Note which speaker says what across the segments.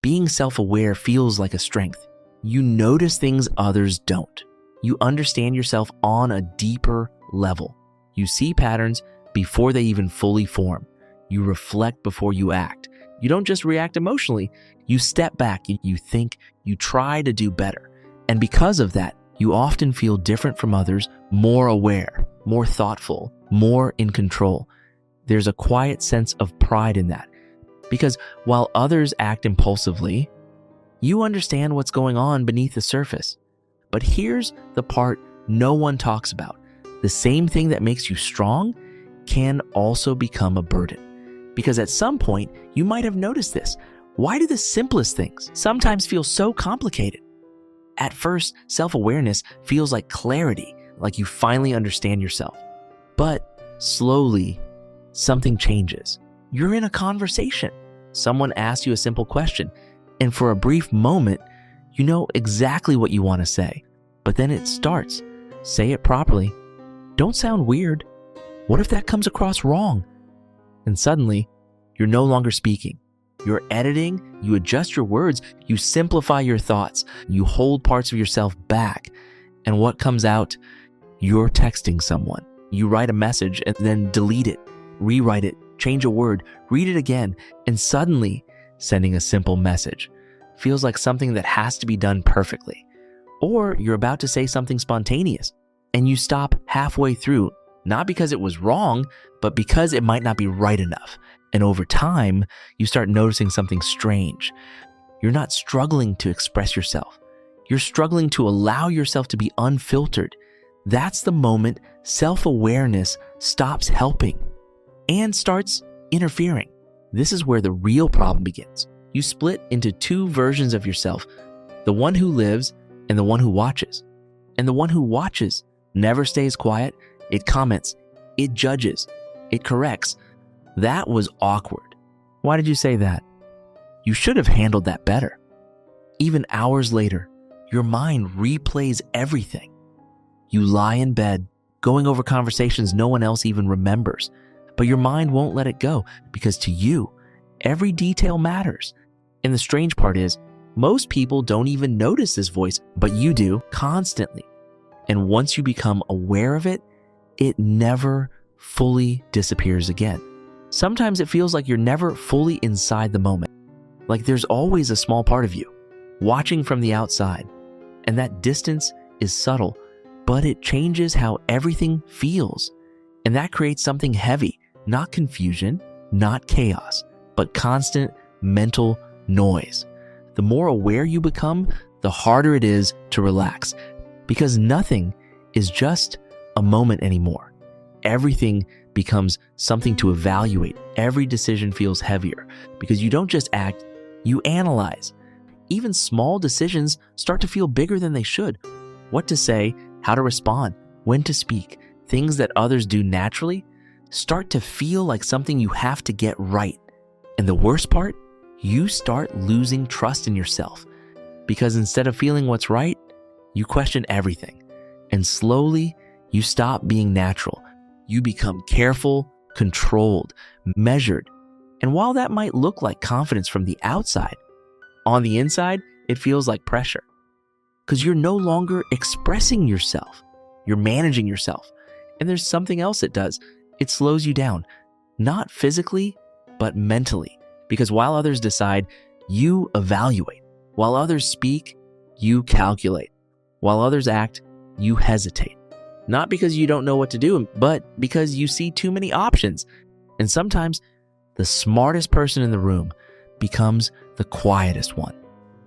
Speaker 1: Being self-aware feels like a strength. You notice things others don't. You understand yourself on a deeper level. You see patterns before they even fully form. You reflect before you act. You don't just react emotionally. You step back, you think, you try to do better. And because of that, you often feel different from others, more aware, more thoughtful, more in control. There's a quiet sense of pride in that. Because while others act impulsively, you understand what's going on beneath the surface. But here's the part no one talks about. The same thing that makes you strong can also become a burden. Because at some point, you might have noticed this. Why do the simplest things sometimes feel so complicated? At first, self-awareness feels like clarity, like you finally understand yourself. But slowly, something changes. You're in a conversation. Someone asks you a simple question, and for a brief moment, you know exactly what you want to say. But then it starts. Say it properly. Don't sound weird. What if that comes across wrong? And suddenly, you're no longer speaking. You're editing, you adjust your words, you simplify your thoughts, you hold parts of yourself back. And what comes out? You're texting someone. You write a message and then delete it, rewrite it, change a word, read it again, and suddenly sending a simple message feels like something that has to be done perfectly. Or you're about to say something spontaneous and you stop halfway through, not because it was wrong, but because it might not be right enough. And over time, you start noticing something strange. You're not struggling to express yourself. You're struggling to allow yourself to be unfiltered. That's the moment self-awareness stops helping and starts interfering. This is where the real problem begins. You split into two versions of yourself, the one who lives and the one who watches. And the one who watches never stays quiet. It comments, it judges, it corrects. That was awkward. Why did you say that? You should have handled that better. Even hours later, your mind replays everything. You lie in bed, going over conversations no one else even remembers, but your mind won't let it go because to you, every detail matters. And the strange part is, most people don't even notice this voice, but you do constantly. And once you become aware of it, it never fully disappears again. Sometimes it feels like you're never fully inside the moment, like there's always a small part of you watching from the outside. And that distance is subtle, but it changes how everything feels. And that creates something heavy, not confusion, not chaos, but constant mental noise. The more aware you become, the harder it is to relax, because nothing is just a moment anymore. Everything becomes something to evaluate. Every decision feels heavier because you don't just act, you analyze. Even small decisions start to feel bigger than they should. What to say, how to respond, when to speak, things that others do naturally start to feel like something you have to get right. And the worst part, you start losing trust in yourself because instead of feeling what's right, you question everything. And slowly, you stop being natural. You become careful, controlled, measured. And while that might look like confidence from the outside, on the inside, it feels like pressure because you're no longer expressing yourself. You're managing yourself. And there's something else it does. It slows you down, not physically, but mentally. Because while others decide, you evaluate. While others speak, you calculate. While others act, you hesitate. Not because you don't know what to do, but because you see too many options. And sometimes the smartest person in the room becomes the quietest one.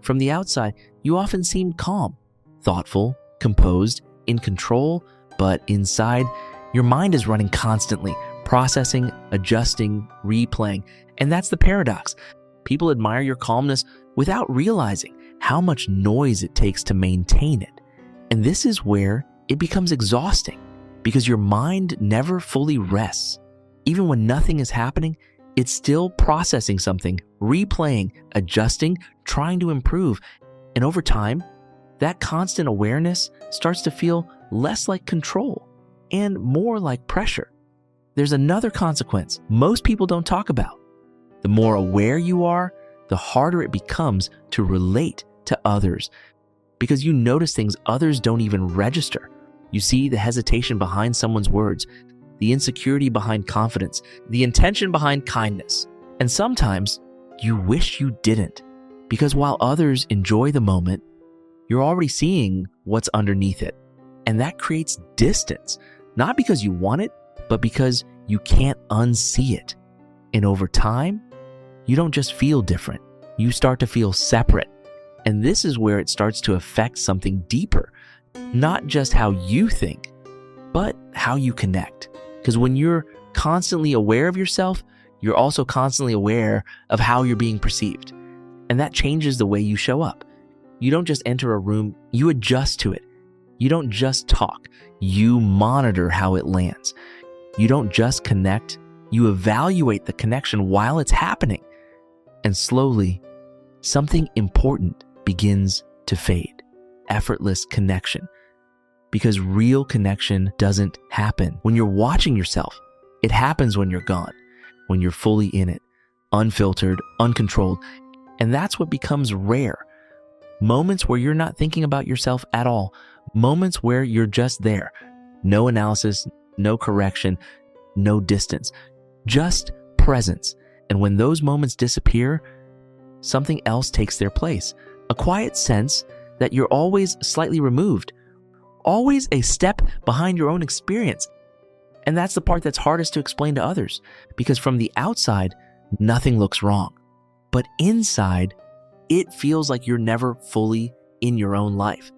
Speaker 1: From the outside, you often seem calm, thoughtful, composed, in control, but inside, your mind is running constantly, processing, adjusting, replaying. And that's the paradox. People admire your calmness without realizing how much noise it takes to maintain it. And this is where it becomes exhausting because your mind never fully rests. Even when nothing is happening, it's still processing something, replaying, adjusting, trying to improve. And over time, that constant awareness starts to feel less like control and more like pressure. There's another consequence most people don't talk about. The more aware you are, the harder it becomes to relate to others, because you notice things others don't even register. You see the hesitation behind someone's words, the insecurity behind confidence, the intention behind kindness. And sometimes you wish you didn't, because while others enjoy the moment, you're already seeing what's underneath it. And that creates distance, not because you want it, but because you can't unsee it. And over time, you don't just feel different, you start to feel separate. And this is where it starts to affect something deeper, not just how you think, but how you connect. Because when you're constantly aware of yourself, you're also constantly aware of how you're being perceived. And that changes the way you show up. You don't just enter a room, you adjust to it. You don't just talk, you monitor how it lands. You don't just connect, you evaluate the connection while it's happening. And slowly, something important begins to fade. Effortless connection. Because real connection doesn't happen when you're watching yourself. It happens when you're gone, when you're fully in it, unfiltered, uncontrolled. And that's what becomes rare. Moments where you're not thinking about yourself at all. Moments where you're just there. No analysis, no correction, no distance. Just presence. And when those moments disappear, something else takes their place. A quiet sense that you're always slightly removed. Always a step behind your own experience. And that's the part that's hardest to explain to others. Because from the outside, nothing looks wrong. But inside, it feels like you're never fully in your own life.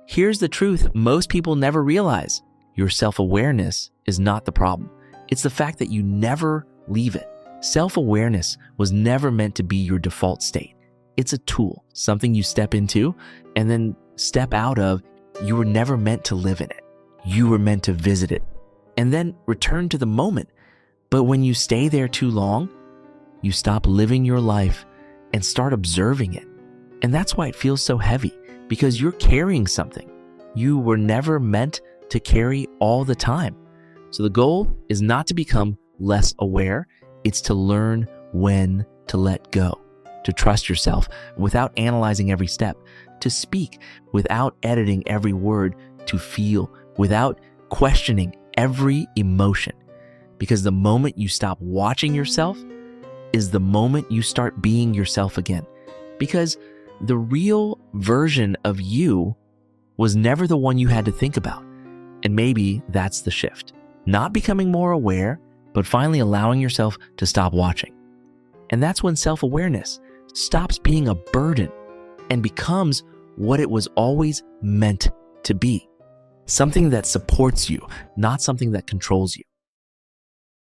Speaker 1: Here's the truth most people never realize. Your self-awareness is not the problem. It's the fact that you never leave it. Self-awareness was never meant to be your default state. It's a tool, something you step into and then step out of. You were never meant to live in it. You were meant to visit it and then return to the moment. But when you stay there too long, you stop living your life and start observing it. And that's why it feels so heavy, because you're carrying something you were never meant to carry all the time. So the goal is not to become less aware, it's to learn when to let go, to trust yourself without analyzing every step, to speak without editing every word, to feel without questioning every emotion. Because the moment you stop watching yourself is the moment you start being yourself again. Because the real version of you was never the one you had to think about. And maybe that's the shift. Not becoming more aware, but finally allowing yourself to stop watching. And that's when self-awareness stops being a burden and becomes what it was always meant to be. Something that supports you, not something that controls you.